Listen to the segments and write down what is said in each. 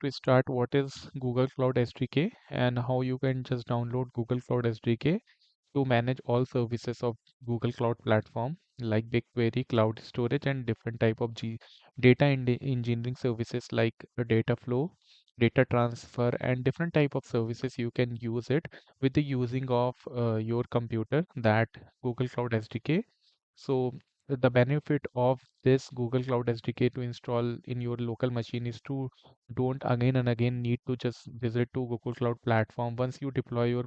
to start, what is Google Cloud SDK and how you can just download Google Cloud SDK to manage all services of Google Cloud Platform like BigQuery, cloud storage, and different type of data engineering services like data flow, data transfer, and different type of services. You can use it with the using of your computer, that Google Cloud SDK. So the benefit of this Google Cloud SDK to install in your local machine is to don't again and again need to just visit to Google Cloud platform. Once you deploy your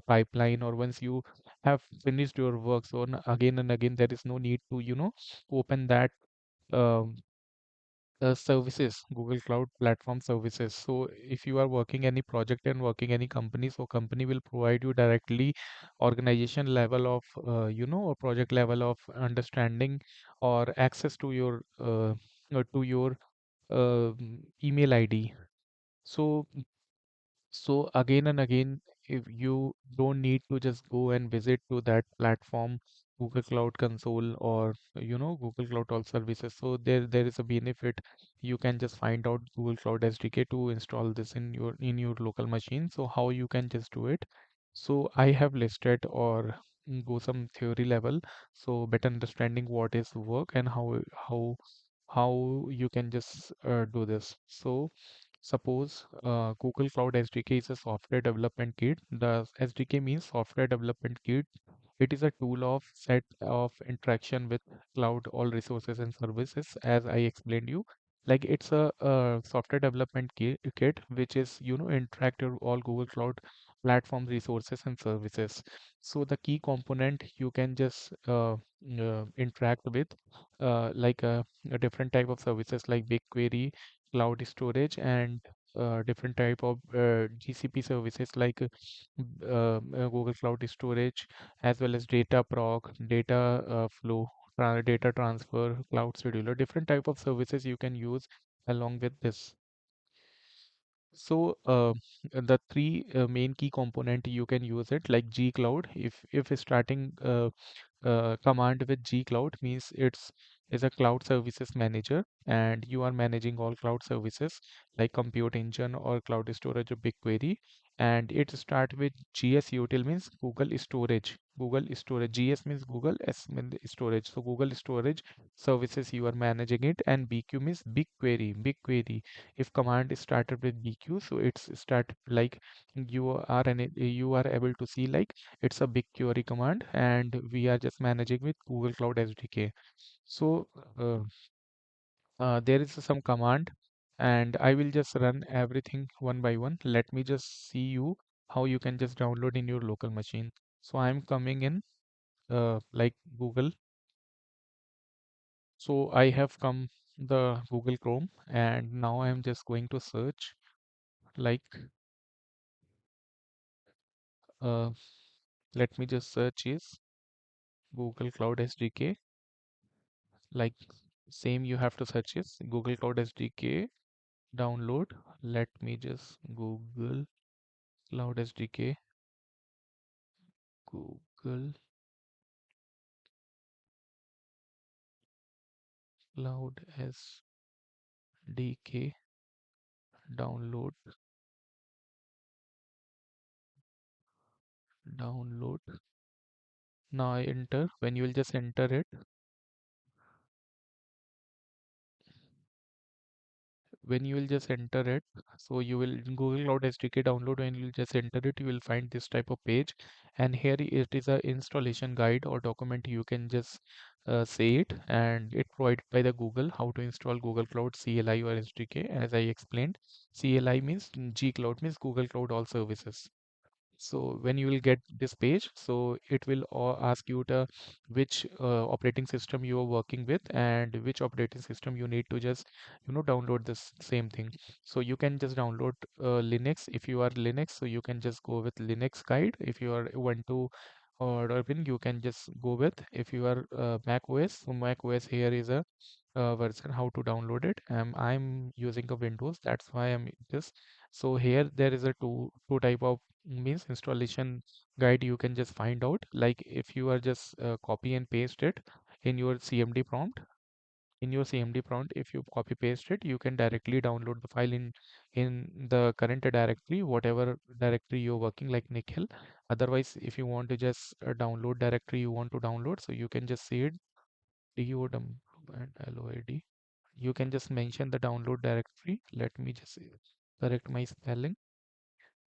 pipeline, or once you have finished your work, so again and again there is no need to open that um, services, Google Cloud Platform services. So if you are working any project and working any company, so company will provide you directly organization level of a project level of understanding or access to your email ID. So so again and again, if you don't need to just go and visit to that platform, Google Cloud Console, or Google Cloud All Services. So there is a benefit. You can just find out Google Cloud SDK to install this in your local machine. So how you can just do it. So I have listed or go some theory level. So better understanding what is work and how you can just do this. So suppose Google Cloud SDK is a software development kit. The SDK means software development kit. It is a tool of set of interaction with cloud all resources and services, as I explained you. Like it's a software development kit which is interact with all Google Cloud platform resources and services. So the key component you can just interact with a different type of services like BigQuery, cloud storage, and different type of GCP services like Google Cloud Storage, as well as data proc, data flow, data transfer, cloud scheduler, different type of services you can use along with this. So the three main key component you can use it like gcloud. If starting command with gcloud means it's is a cloud services manager, and you are managing all cloud services like compute engine or cloud storage or BigQuery. And it start with gs util means Google storage. Gs means Google, S means storage. So Google storage services you are managing it, and BQ means BigQuery. If command is started with BQ, so it's start like you are able to see like it's a big query command, and we are just managing with Google Cloud SDK. So uh, there is some command, and I will just run everything one by one. Let me just see you how you can just download in your local machine. So I'm coming in like Google. So I have come the Google Chrome, and now I'm just going to search like uh, let me just search is Google Cloud SDK. Like same you have to search is Google Cloud SDK download. Let me just Google Cloud SDK, Google Cloud SDK download, download. Now I enter. When you will just enter it, when you will just enter it, so you will in Google Cloud SDK download, when you will just enter it, you will find this type of page, and here it is a installation guide or document. You can just say it, and it provided by the Google how to install Google Cloud CLI or SDK. As I explained, CLI means G Cloud means Google Cloud All Services. So when you will get this page, so it will ask you the which operating system you are working with, and which operating system you need to just download this same thing. So you can just download Linux. If you are Linux, so you can just go with Linux guide. If you are Ubuntu or Debian, you can just go with. If you are Mac OS, so Mac OS here is a version how to download it. I'm using a Windows, that's why I'm this. So here there is a two type of means installation guide you can just find out. Like if you are just copy and paste it in your CMD prompt, in your CMD prompt, if you copy paste it, you can directly download the file in the current directory, whatever directory you're working, like Nikhil. Otherwise, if you want to just download directory you want to download, so you can just say it DOM and LOAD. You can just mention the download directory. Let me just correct my spelling.